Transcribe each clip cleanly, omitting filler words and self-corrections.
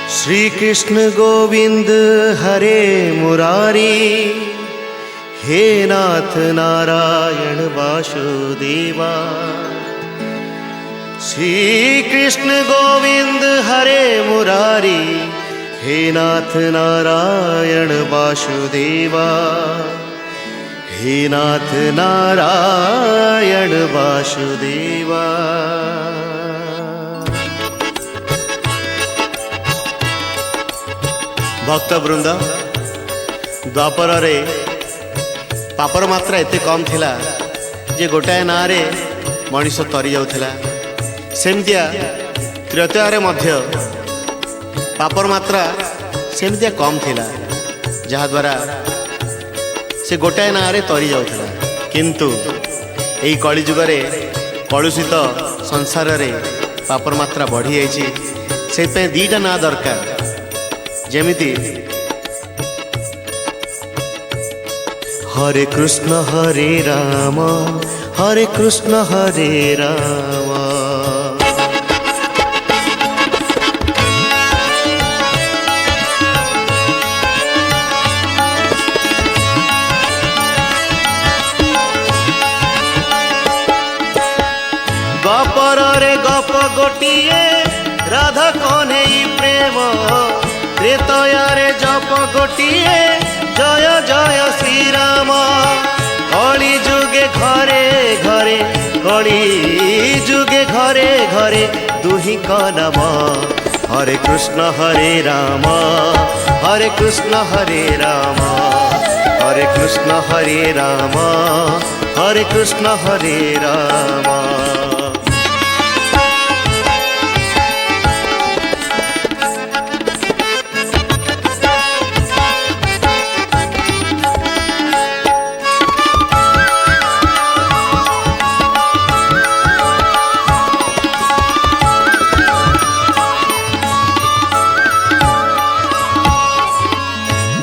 श्री कृष्ण गोविंद हरे मुरारी, हे नाथ नारायण वासुदेवा। श्री कृष्ण गोविंद हरे मुरारी, हे नाथ नारायण वासुदेवा, हे नाथ नारायण वासुदेवा। भक्तवृंद, द्वापर रे पापर मात्रा एते कम थिला जे गोटाए ना रे मनीष तरी जाउथिला। सेमतिया त्रेतया रे मध्य पापर मात्रा सेमतिया कम थिला, जहा द्वारा से गोटाए ना रे तरी जाउथिला। किंतु एई कली जुग रे कलुषित संसार रे पापर मात्रा बढ़ी जाइछि। से पे दीटा ना दरकार, जेमिति हरे कृष्ण हरे राम, हरे कृष्ण हरे राम। गपर रे गप गोटिए राधा कन्हई प्रेम, त्रेतया रे जप गोटिए जय जय श्री राम। कली जुगे घरे घरे, कली जुगे घरे घरे दुही का नाम। हरे कृष्ण हरे राम, हरे कृष्ण हरे राम, हरे कृष्ण हरे राम, हरे कृष्ण हरे राम।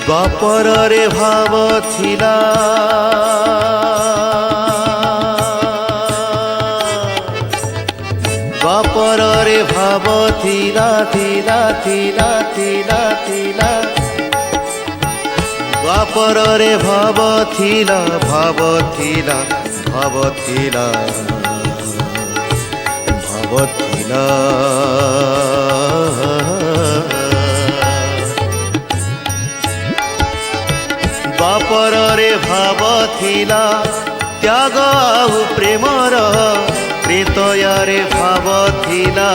द्वापर रे भाव थिला, द्वापर रे भाव थिला थिला थिला थिला थिला। द्वापर रे भाव थिला, भाव थिला, भाव थिला, भाव थिला। द्वापर रे भाव थिला त्याग आउ प्रेमर, त्रेतया रे भाव थिला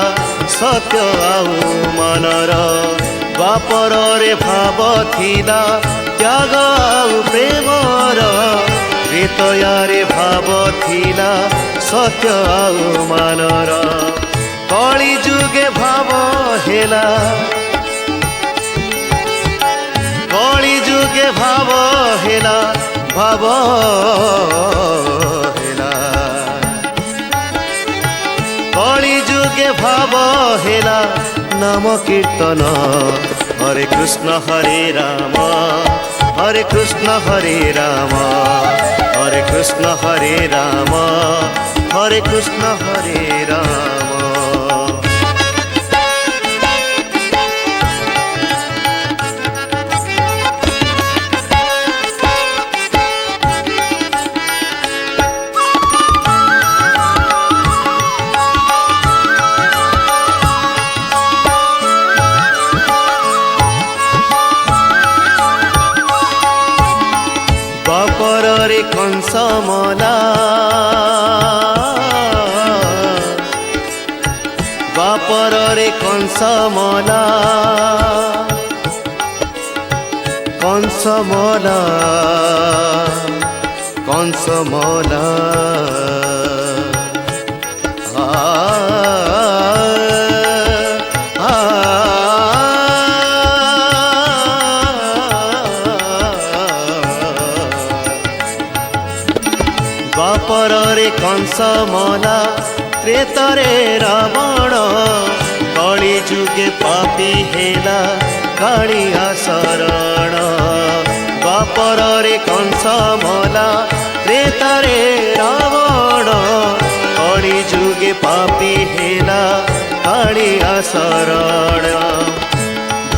सत्य आउ मनर। द्वापर रे भाव थिला त्याग आउ प्रेमर, त्रेतया रे भाव थिला सत्य आउ मनर। कली जुगे भाव हेला, कली जुगे भाव हेला, भाव हेला। कली जुगे भाव हेला नाम कीर्तन। हरे कृष्ण हरे राम, हरे कृष्ण हरे राम, हरे कृष्ण हरे राम, हरे कृष्ण हरे राम। द्वापर रे कंस मला, द्वापर रे कंस मला, कंस मला, कंस मला। द्वापर रे कंस मला, त्रेतरे रावण। कली जुगे पापी हेला कालिया शरण। द्वापर रे कंस मला, त्रेतरे रावण। कली जुगे पापी हेला कालिया शरण।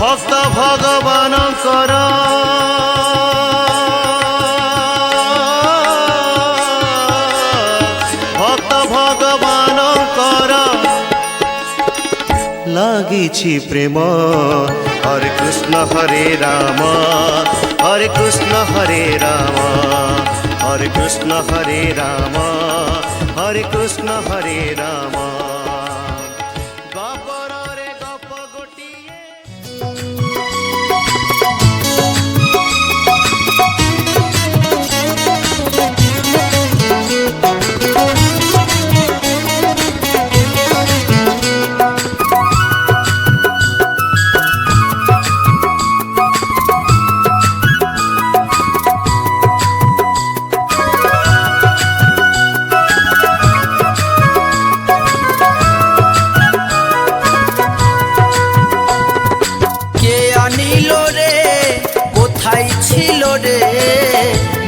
ভক্ত ভগবানଙ୍କର ভক্ত ভগবানଙ୍କର লাগিছি প্রেম। হরে কৃষ্ণ হরে রাম, হরে কৃষ্ণ হরে রাম, হরে কৃষ্ণ হরে রাম, হরে কৃষ্ণ হরে রাম। গপরে গপ গোটিয়ে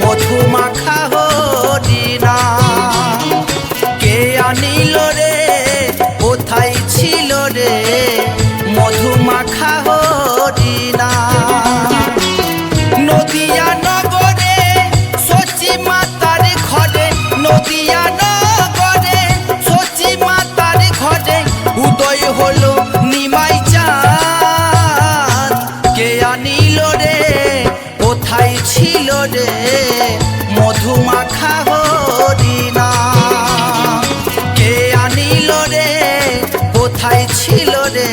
মধুমাখা হরিনা, কে আনিল রে কোথায় ছিল রে মধুমাখা হরিনা। নদিয়া নগরে সচি মাতার ঘরে, নদিয়া নগরে সচি মাতার ঘরে উদয় হলো নিমাই চাঁদ। কে আনিল রে কোথায় ছিল রে মধুমাখা হরিনা, কে আনিল রে কোথায় ছিল রে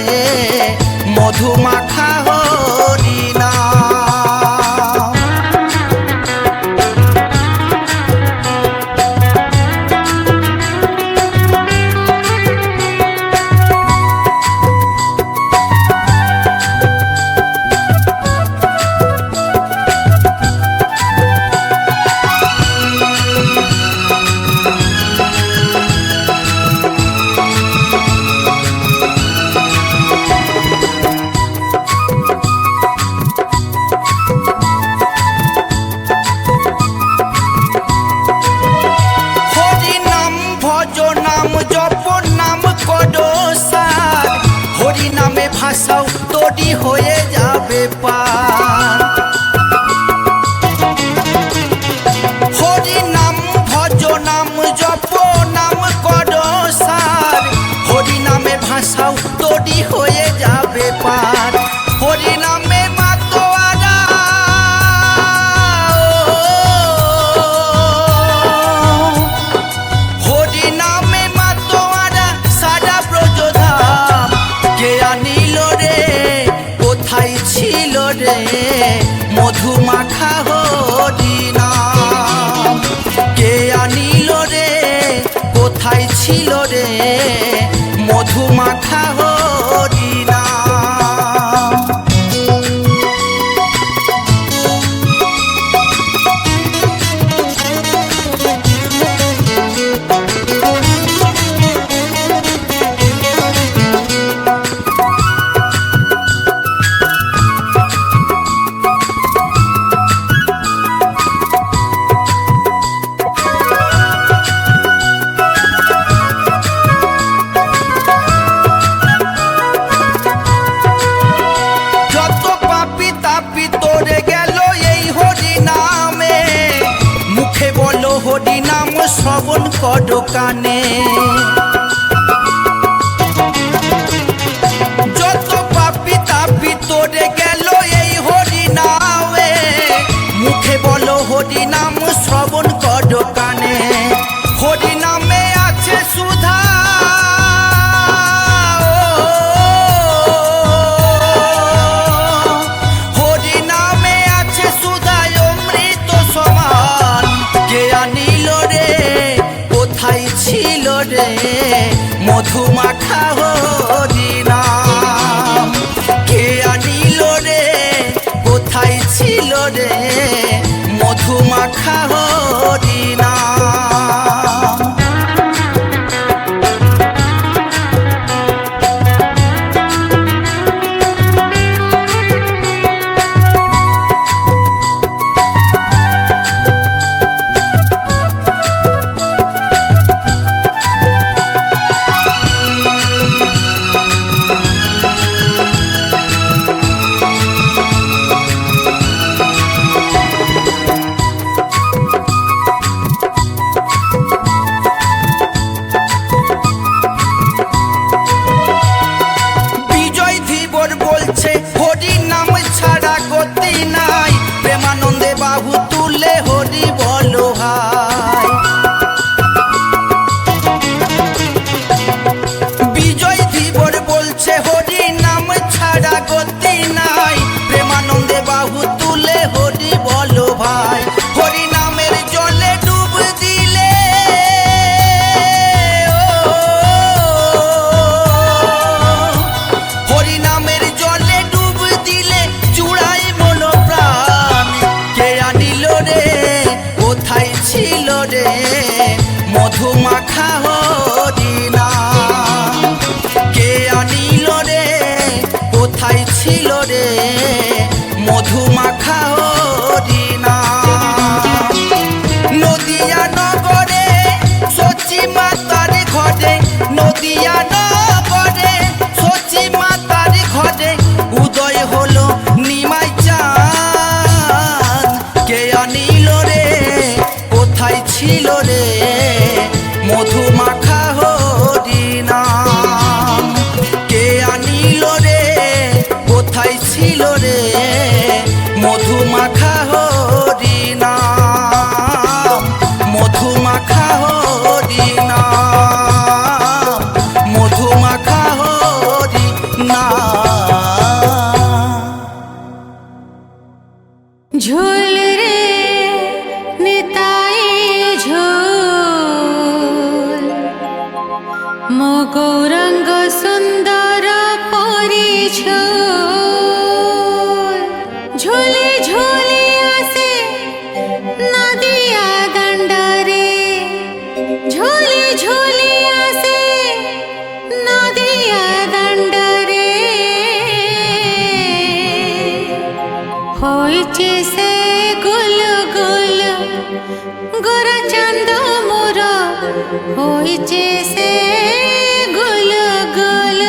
মধুমাখা হরিনা। ভাষাও তৈরি হয়ে যাবে পার। হরি নাম ভজ নাম জপ নাম কর সার, হরি নামে ভাষাও তৈরি হয়ে যাবে পার। হরি নামে মাতোয়ারা হরি নামে মাতোয়ারা সারা ব্রজধাম। কে আনিল রে কোথায় ছিল রে মধুমাখা হরিনা, কে আনিল রে কোথায় ছিল রে মধুমাখা হরিনা। হরি নাম শ্রবণ কর কানে, যত পাপি তাপি তোরে গেল এই হরি নামে। মুখে বলো হরি নাম শ্রবণ কর কানে, হরি নামে আছে সুধা হরি নামে আছে সুধা অমৃত সমান। কে আনিল রে কোথায় ছিল রে মধুমাখা হরিনা, কে আনিল রে কোথায় ছিল রে মধুমাখা হরিনা। মধু মাখা হরিনাম। কে আনিল রে কোথায় ছিল রে মধু মাখা হরিনাম। নদিয়া নগরে সচি মাতার ঘরে, নদিয়া নগরে সচি মাতার ঘরে উদয় হলো নিমাই চাঁদ। কে আনিল রে কোথায় ছিল রে মধু মাখা হরিনাম। কে আনিল রে কোথায় ছিল রে মধু মাখা হরিনাম। মধু মাখা হরিনাম, মধু মাখা হরিনাম। ঝোল রে নিতাই ঝোল, মো গৌরাঙ্গ সুন্দর পরিঝোল। ঝোলে ঝোলে আসে নদিয়া দাণ্ডরে, ঝোলে ঝোলে আসে নদিয়া দাণ্ডরে। হয়েছে সে গোল গোল গোরা চাঁদ মোর, হয়েছে সে গোল গোল।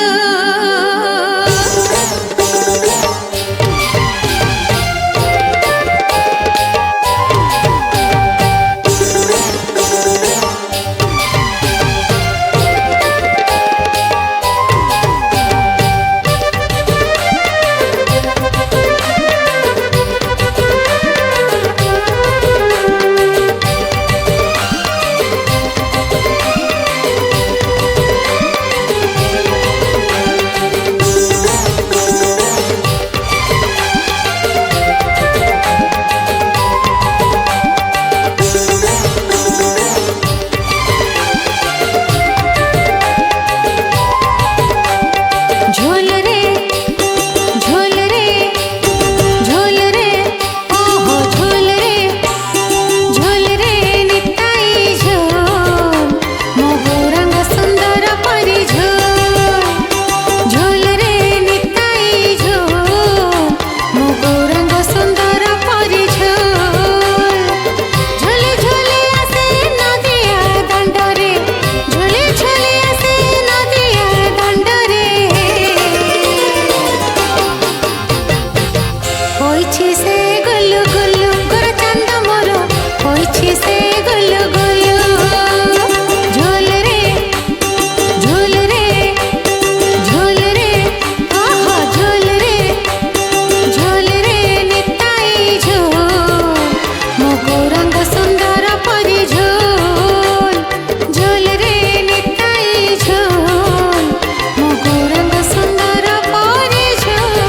ঝোল রে ঝোল রে ঝোল রে, ওহো ঝোল রে ঝোল রে নিতাই ঝোল, মো গৌরাঙ্গ সুন্দর পরিঝোল। ঝোল রে নিতাই ঝোল, মো গৌরাঙ্গ সুন্দর পরিঝোল। ঝোলে ঝোলে আসে নদিয়া দাণ্ডরে, ঝোলে ঝোলে আসে নদিয়া দাণ্ডরে। হইছে সে গোল গোল গোরা চাঁদ মোর, হইছে সে গোল গোল। ঝোল রে ঝোল রে ঝোল রে, আহা ঝোল রে ঝোল রে নিতাই ঝোল, মো গৌরাঙ্গ সুন্দর পরিঝোল। ঝোল রে নিতাই ঝোল, মো গৌরাঙ্গ সুন্দর পরিঝোল।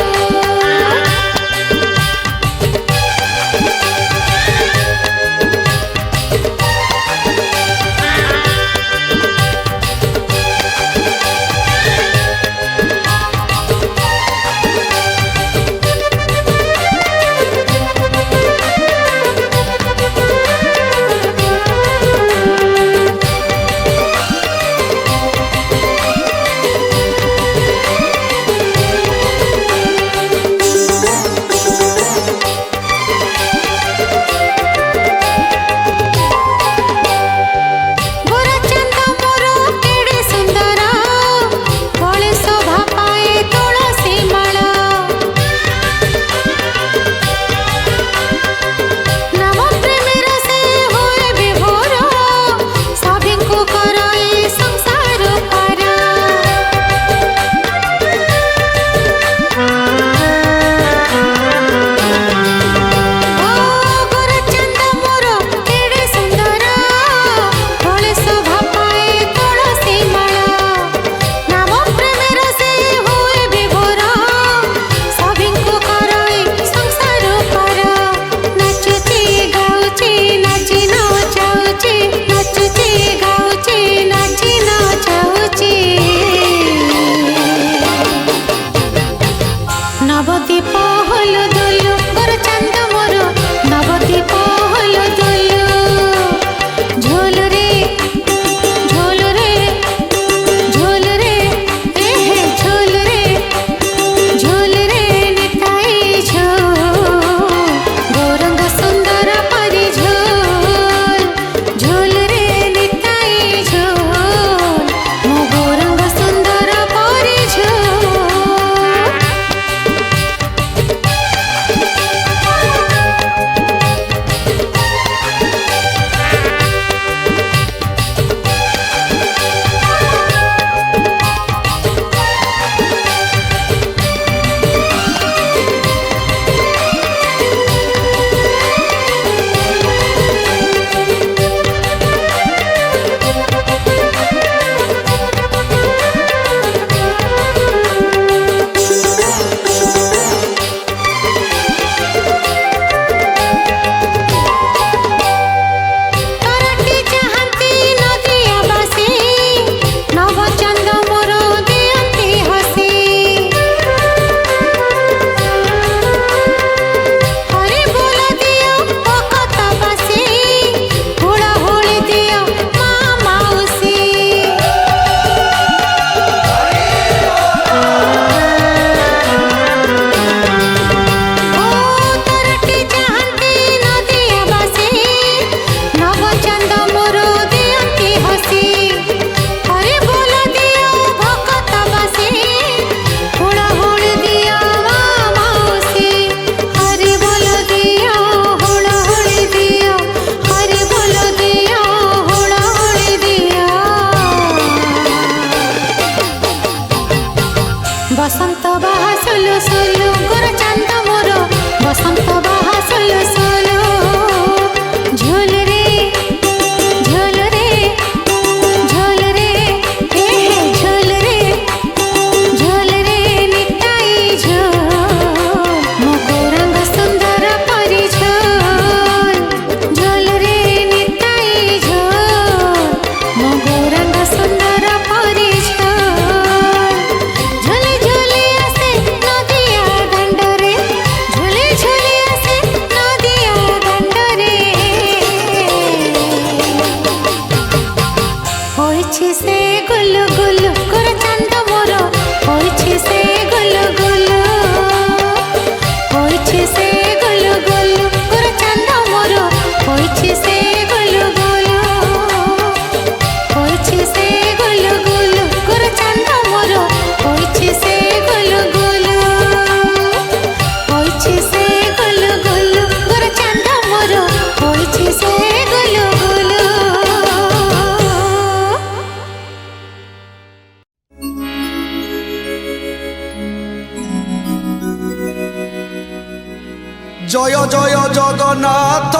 জয় জয় জগন্নাথ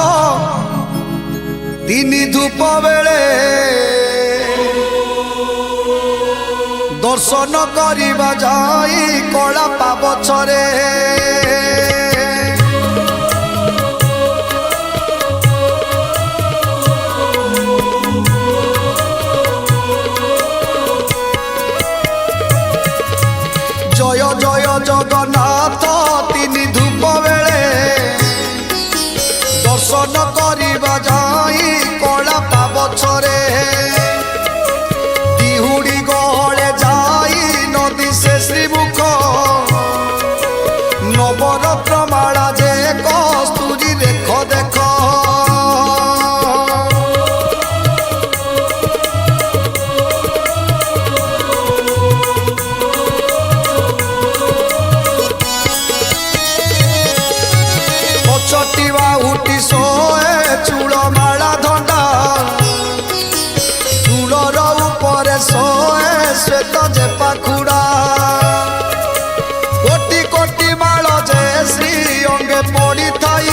তিনি ধূপ বেড়ে দর্শন করিবা যাই কলা পাবছরে জয় জয় জগন্নাথ তিনি ধূপ বেড়ে দর্শন করিবা যাই কলা পাবছরে দিহুড়ি গহলে যাই নদী সে শ্রীমুখ নবরত্ন মালা যে কস্তুরি দেখ দেখ চটিবা উঠি শোয়ে চূড় মালা ধন্দা চূড়র উপরে শোয়ে শ্বেত যে পাখুড়া কোটি কোটি মাল যে শ্রী অঙ্গে পড়ি থাই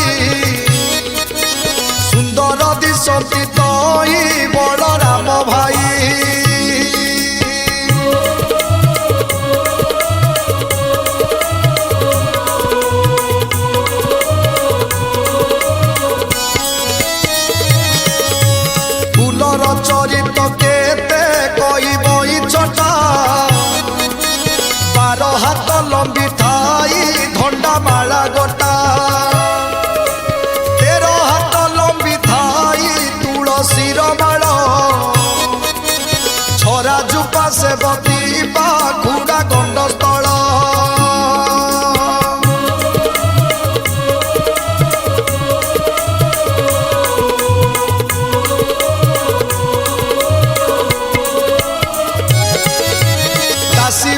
সুন্দর দিশতি তই বলরাম ভাই চরিত কেতে কইবই ছটা 12 হাত লম্বি ঠাই ধন্ডা মালা গোটা 13 হাত লম্বি ঠাই তুলসীর মাল ছড়া জুপা সেবতী পাখুড়া গণ্ডস্থଳ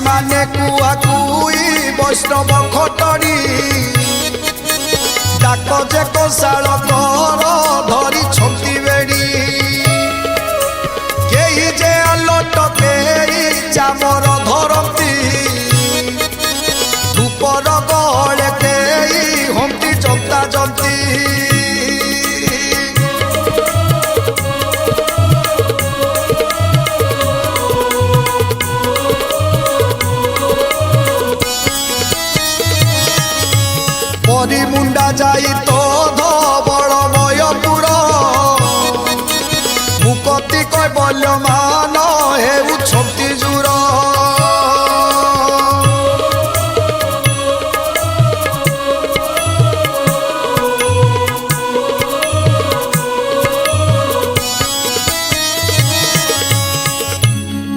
মানে কুয়া কুই বৈষ্ণব খটড়ি ডাক যে কৌশাল কর ধরি ছন্তি বেড়ি কেই যে আলোট কেই চামর ধরতি ধূপর গহলে কেই হম্পি জন্তা জন্তি মুন্ডা যাই তো ধবলময়পুর মুকতি কৈবল্যমান হেউছন্তি জুর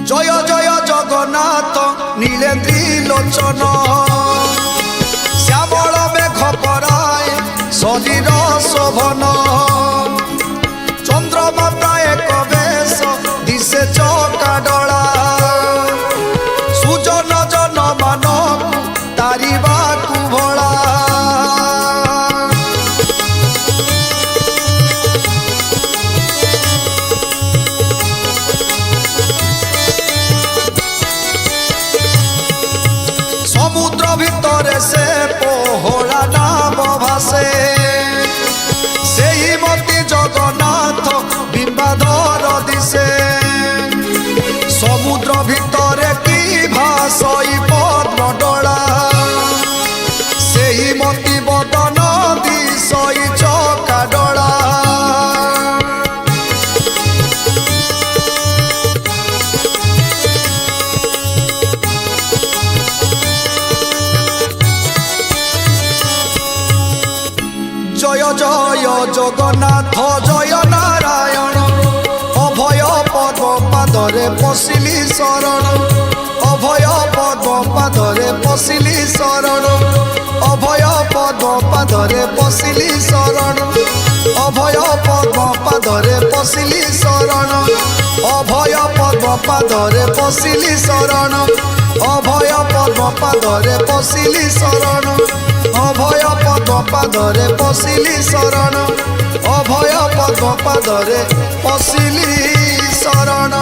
জয় জয় জগন্নাথ নীলেন্দ্রী লোচন শ্যামল মেঘ পরায় শরীর শোভন চন্দ্রমা প্রায় কবেশ দিশে চকাডলা সুজন জন মান তারিবাকু ভোলা সমুদ্র ভিতরে সে পোহলা নাম ভাসে সেই মতি জগন্নাথ বিম্বাধর দিশে সমুদ্র ভিতরে কি ভাসই পদ্মডলা সেই মতি বদন দিশই চকাডলা জয় জয় জগন্নাথ জয় নারায়ণ অভয় পদ্ম পাদরে পশিলি শরণ অভয় পদ্ম পাদরে পশিলি শরণ অভয় পদ্ম পাদরে পশিলি শরণ অভয় পদ্ম পাদরে পশিলি শরণ অভয় পদ্ম পাদরে পশিলি শরণ অভয় পদ্ম পাদরে পশিলি শরণ অভয় পদ্ম পাদরে পশিলি শরণ অভয় পদ্ম পাদরে পশিলি শরণ।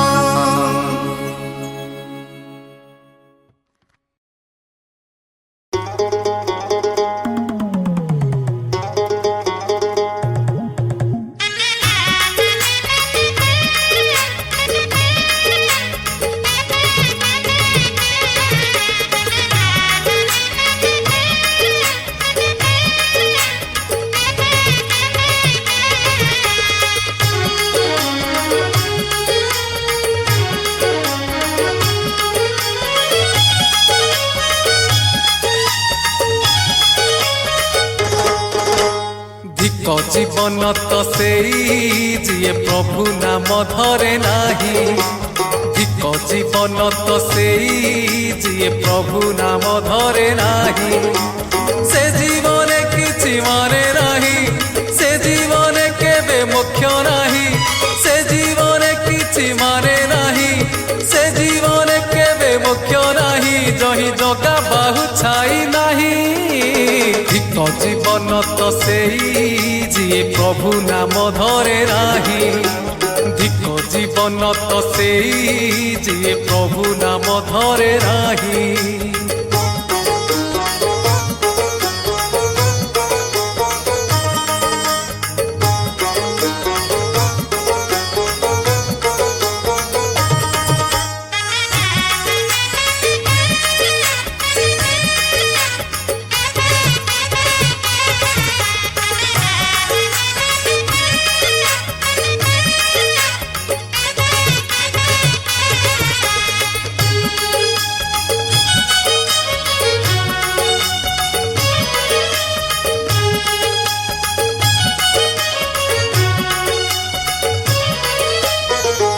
जीवन तो सेई जिए प्रभु नाम धरे नाही धिक जीवन तो सेई जिए प्रभु नाम धरे नाही से जीवने किछि माने नाही से जीवने केबे मोक्ष नाही से जीवने किछि माने नाही से जीवने केबे मोक्ष नाही जही जगा बाहु छाई नाही धिक जीवन तो सेई जिए प्रभु नाम धरे नाही धिक जीवन तो सेई जिए प्रभु नाम धरे नाही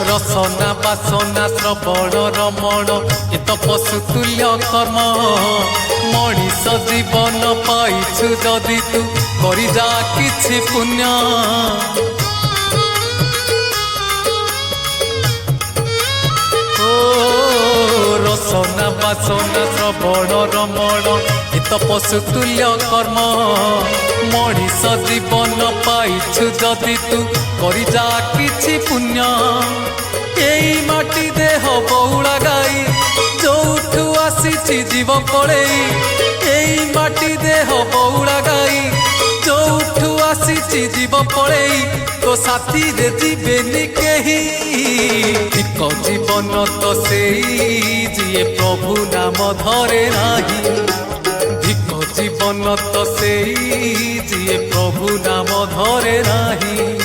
रसना बासना श्रवण रमण ए तपस्सु तुल्य कर्म मनीष जीवन पाइछु जदि तू करि जा किछि पुण्य रसना बासना श्रवण रमण ए तपस्सु तुल्य कर्म मनीष जीवन पाइछु जदि तू करि जा किछि पुण्य एई माटी देह बहुड़ा गाई जोठू आसीछि जीव पड़ेई एई माटी देह बहुड़ा गाई जोठू आसीछि जीव पड़ेई तो साथी रे जीवेनी केही धिक जीवन तो सेई जिए प्रभु नाम धरे नाही धिक जीवन तो सेई जिए प्रभु नाम धरे नाही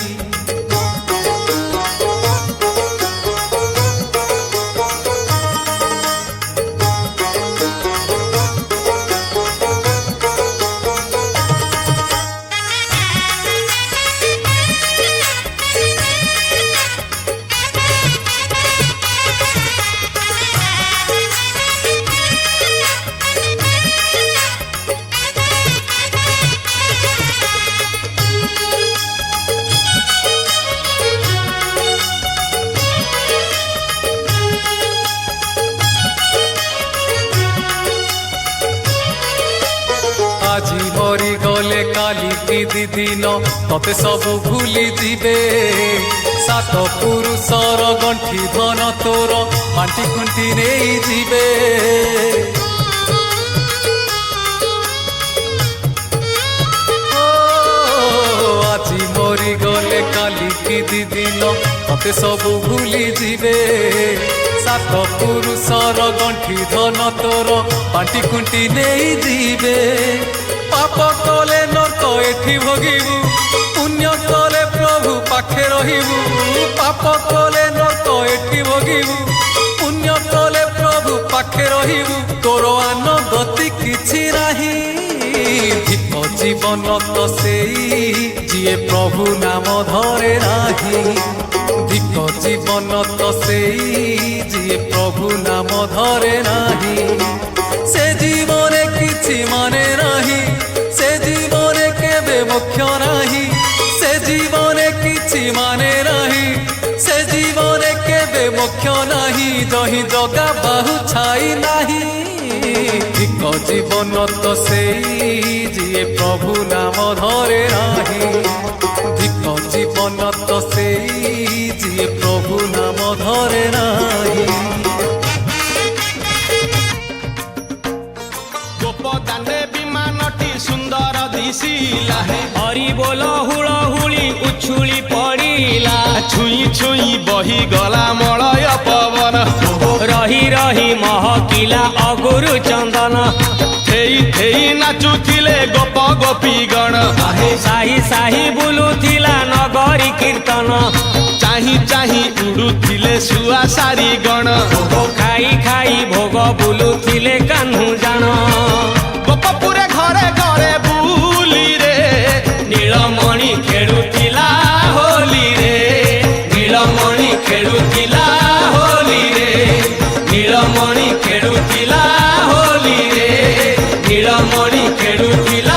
আজি মরি গলে কালি কি দিন ততে সবু ভুলি দিবে সাত পুরুষর গণ্ঠি ধন তোর বান্টি খুঁটি নেই ଯିବେ আজি মরি গলে কালি কি দিন ততে সবু ভুলি দিবে সাত পুরুষর গণ্ঠি ধন তোর বান্টি খুঁটি নেই ଯିବେ পাপ কলে নরক এঠি ভোগিবু পুণ্য কলে প্রভু পাখে রহিবু পাপ কলে নরক এঠি ভোগিবু পুণ্য কলে প্রভু পাখে রহিবু তোর আন গতি কিছু নাহি ধিক জীবন তো সেই যিয়ে প্রভু নাম ধরে নাহি ধিক জীবন তো সেই যিয়ে প্রভু নাম ধরে নাহি সে জীবনে কিছু মানে নাহি সে জীবনে কেবে মোক্ষ নাহি সে জীবনে কিছু মানে নাহি সে জীবনে কেবে মোক্ষ নাহি জহি জগা বাহু ছাই নাহি ধিক জীবন তো সেই যিয়ে প্রভু নাম ধরে নাহি ধিক জীবন তো সেই যিয়ে প্রভু নাম ধরে নাহি গোপদানে বিমানটি সুন্দর দিশিলা হরি বল হুড়হুড়ি উছুলি পড়িলা ছুঁই ছুঁই বহি গলা মলয় পবন রহি রহি মহকিলা অগুরু চন্দন থেই থেই নাচুଥିଲେ গোপ গোপী গণ সাহি সাহি বুলুথিলা নগরী কীর্তন চাহি চাহি উড়ুଥିଲେ শুয়া সারি গণ খাই খাই ভোগ বুলুথিলে কাহ্নু জান গোপপুরে ঘরে ঘরে বুলি রে নীলমণি খেড়ু ଧରି ଖେଳୁଥିଲା